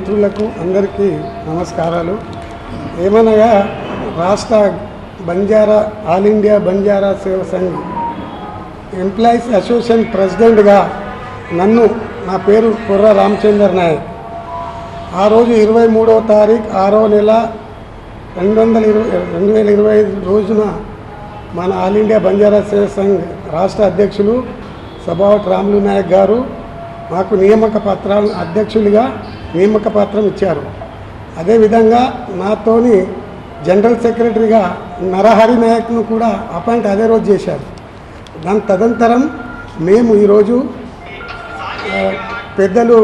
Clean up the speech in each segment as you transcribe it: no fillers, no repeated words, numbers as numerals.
మిత్రులకు అందరికీ నమస్కారాలు. ఏమనగా రాష్ట్ర బంజారా ఆల్ ఇండియా బంజారా సేవ సంఘ్ ఎంప్లాయీస్ అసోసియేషన్ ప్రెసిడెంట్గా నా పేరు కుర్ర రామచందర్ నాయక్ ఆ రోజు 23వ తారీఖు 6వ నెల 2025 రోజున మన ఆల్ ఇండియా బంజారా సేవ సంఘ్ రాష్ట్ర అధ్యక్షులు సభావత్ రాములు నాయక్ గారు మాకు అధ్యక్షులుగా నియామక పత్రం ఇచ్చారు. అదేవిధంగా నాతోని జనరల్ సెక్రటరీగా నరహరి నాయక్ను కూడా అపాయింట్ అదే రోజు చేశారు. దాని తదనంతరం మేము ఈరోజు పెద్దలు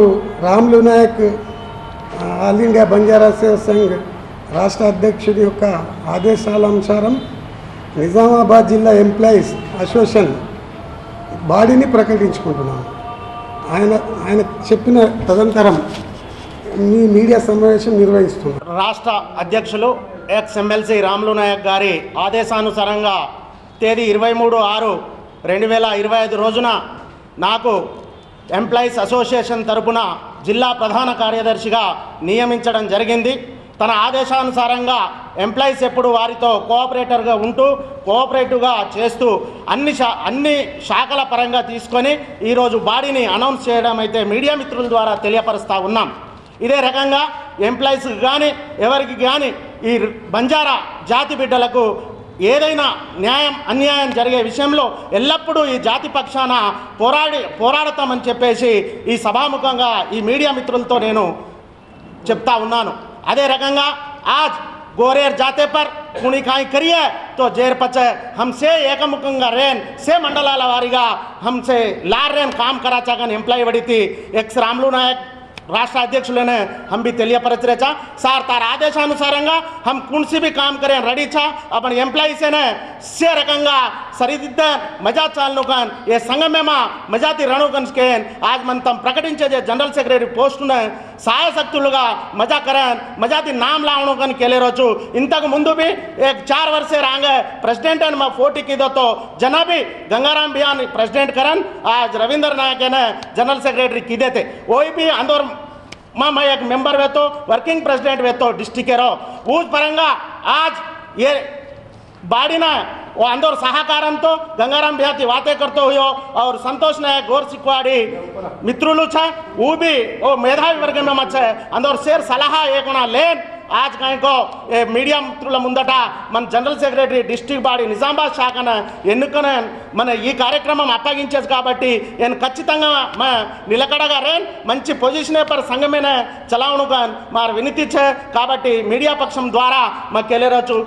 రాములు నాయక్ ఆల్ ఇండియా బంజారా సేవ సంఘ్ రాష్ట్ర అధ్యక్షుడి యొక్క ఆదేశాల అనుసారం నిజామాబాద్ జిల్లా ఎంప్లాయీస్ అసోసియేషన్ బాడీని ప్రకటించుకుంటున్నాము. ఆయన చెప్పిన తదనంతరం మీడియా సమావేశం నిర్వహిస్తున్నారు. రాష్ట్ర అధ్యక్షులు ఎక్స్ ఎమ్మెల్సీ రాములు నాయక్ గారి ఆదేశానుసారంగా తేదీ 23/6/2025 రోజున నాకు ఎంప్లాయీస్ అసోసియేషన్ తరపున జిల్లా ప్రధాన కార్యదర్శిగా నియమించడం జరిగింది. తన ఆదేశానుసారంగా ఎంప్లాయీస్ ఎప్పుడు వారితో కోఆపరేటర్గా ఉంటూ కోఆపరేటివ్గా చేస్తూ అన్ని శాఖల పరంగా తీసుకొని ఈరోజు బాడీని అనౌన్స్ చేయడం అయితే మీడియా మిత్రుల ద్వారా తెలియపరుస్తూ ఉన్నాం. ఇదే రకంగా ఎంప్లాయీస్కి కానీ ఎవరికి కానీ ఈ బంజారా జాతి బిడ్డలకు ఏదైనా అన్యాయం జరిగే విషయంలో ఎల్లప్పుడూ ఈ జాతి పక్షాన పోరాడతామని చెప్పేసి ఈ సభాముఖంగా ఈ మీడియా మిత్రులతో నేను చెప్తా ఉన్నాను. అదే రకంగా आज गोरेर जाते पर कुणी काई करिए तो जेर पचे हमसे एकमुखंगा रेन से मंडलाला वारीगा हमसे लार रेन काम कराचा गन एम्प्लॉय वडी थी एक्स रामुलु नायक राष्ट्र अध्यक्षुलने हम भी తెలియపరచరేచా సార్ तार ఆదేశానుసారంగా हम कौन सी भी काम करें रेडी छा अपन एम्प्लॉय से ने से रకంగా సరిదిద్ద మజా చాలనుకన్ ఏ సంగమేమా మజాతి రణుకన్ స్కేన్ आज मन तम ప్రకటించే जनरल सेक्रेटरी పోస్టున సాయశక్తులుగా మజా కరన్ మజాతి నామ్ లావనుకన్ కేలే రోజు ఇంతకు ముందు भी एक 4 वर्ष रांगे प्रेसिडेंट एन मा फोटी की दो तो जनाबी गंगाराम बियान प्रेसिडेंट करन आज रविंद्र नायक ने जनरल सेक्रेटरी की देते वही भी अंदर मैं एक मेंबर वे तो वर्किंग प्रेसिडेंट वे तो डिस्ट्रिक्ट रो उस परंगा आज ये बाड़ी ना वो अंदर सहकारम तो गंगाराम बिहाती बातें करते हुए और संतोष नायक गौर सिक्वाड़ी मित्रुलू छे वो भी वो मेधावी वर्ग में मत है अंदर शेर सलाह एक लेन आज कहीं को मीडिया मित्रुल मुंदట मन जनरल सेक्रेटरी डिस्ट्रिक्ट बाडी నిజామాబాద్ శాఖన ఎన్నుకొని మన ఈ కార్యక్రమం అప్పగించేది కాబట్టి నేను ఖచ్చితంగా నిలకడగా రేన్ మంచి పొజిషన్ पर సంఘమైన చలావణుకన్ మార్ వినతిచ్చే కాబట్టి మీడియా పక్షం ద్వారా మా కేలేరచు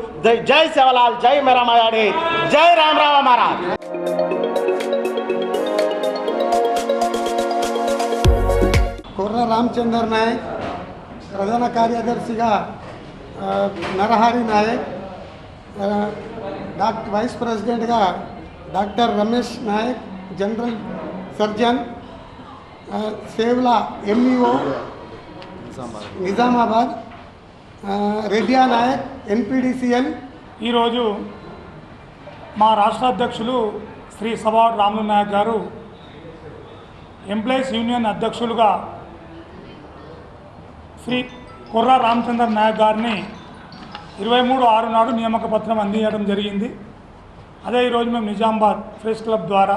జై సేవలాల్ జై మేరా మాయాడి జై రామరావ మహారాజ్. కుర్ర రామచందర్ నాయక్ ప్రధాన కార్యదర్శిగా నరహరి నాయక్ వైస్ ప్రెసిడెంట్గా doctor Ramesh Naik general surgeon సేవ్లా ఎంఈఓ నిజామాబాద్ రెడ్డియా నాయక్ ఎన్పిడిసిఎల్. ఈరోజు మా రాష్ట్ర అధ్యక్షులు శ్రీ సభావత్ రాములు నాయక్ గారు ఎంప్లాయీస్ యూనియన్ అధ్యక్షులుగా శ్రీ కుర్ర రామచందర్ నాయక్ గారిని 23/6 నాడు నియామక పత్రం అందించడం జరిగింది. అదే ఈరోజు మేము నిజామాబాద్ ప్రెస్ క్లబ్ ద్వారా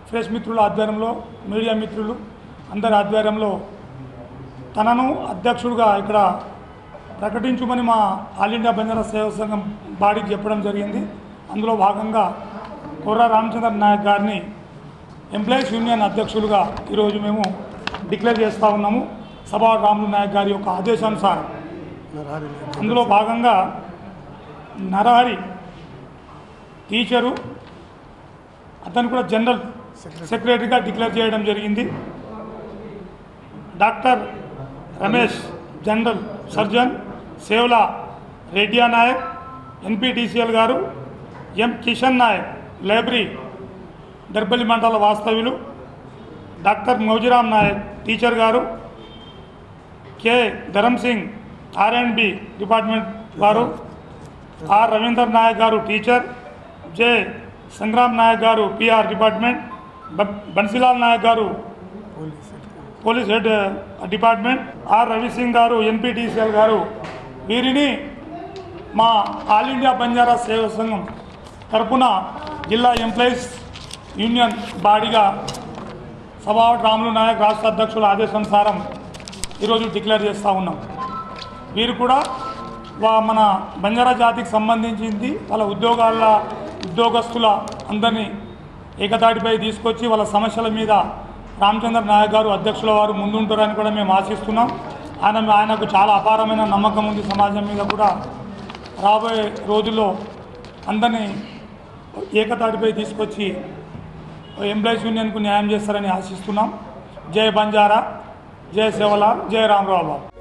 ప్రెస్ మిత్రుల ఆధ్వర్యంలో మీడియా మిత్రులు అందరి ఆధ్వర్యంలో తనను అధ్యక్షుడిగా ఇక్కడ ప్రకటించుమని మా ఆల్ ఇండియా బంజారా సేవ సంఘం బాడీకి చెప్పడం జరిగింది. అందులో భాగంగా కుర్ర రామచందర్ నాయక్ గారిని ఎంప్లాయీస్ యూనియన్ అధ్యక్షులుగా ఈరోజు మేము డిక్లేర్ చేస్తూ ఉన్నాము. సభావత్ రాములు నాయక్ గారి యొక్క ఆదేశానుసారం అందులో భాగంగా నరహరి టీచరు అతను కూడా జనరల్ సెక్రటరీగా డిక్లేర్ చేయడం జరిగింది. Doctor Ramesh general surgeon, Sevla Reddiya Nayak NPTCL గారు, ఎం కిషన్ నాయక్ లైబ్రరీ దర్బలి మండల వాస్తవ్యులు, డాక్టర్ మౌజిరామ్ నాయక్ టీచర్ గారు, K Dharam Singh R&B department వారు, ఆర్ రవీందర్ నాయక్ గారు టీచర్, జె సంగ్రామ్ నాయక్ గారు PR డిపార్ట్మెంట్, బన్సీలాల్ నాయక్ గారు police head department, are Ravi Singh గారు ఎన్పిటిసిఎల్ గారు, వీరిని మా ఆల్ ఇండియా బంజారా సేవా సంఘం తరపున జిల్లా ఎంప్లాయీస్ యూనియన్ బాడీగా సభావట్ రాములు నాయక్ రాష్ట్ర అధ్యక్షుల ఆదేశానుసారం ఈరోజు డిక్లేర్ చేస్తూ ఉన్నాం. వీరు కూడా మన బంజారా జాతికి సంబంధించింది వాళ్ళ ఉద్యోగస్తుల అందరినీ ఏకతాటిపై తీసుకొచ్చి వాళ్ళ సమస్యల మీద రామచంద్ర నాయక్ గారు అధ్యక్షుల వారు ముందుంటారని కూడా మేము ఆశిస్తున్నాం. ఆయనకు చాలా అపారమైన నమ్మకం ఉంది సమాజం మీద కూడా. రాబోయే రోజుల్లో అందరినీ ఏకతాటిపై తీసుకొచ్చి ఎంప్లాయీస్ యూనియన్కు న్యాయం చేస్తారని ఆశిస్తున్నాం. జై బంజారా, జై సేవలాల్, జై రామరావు బాబు.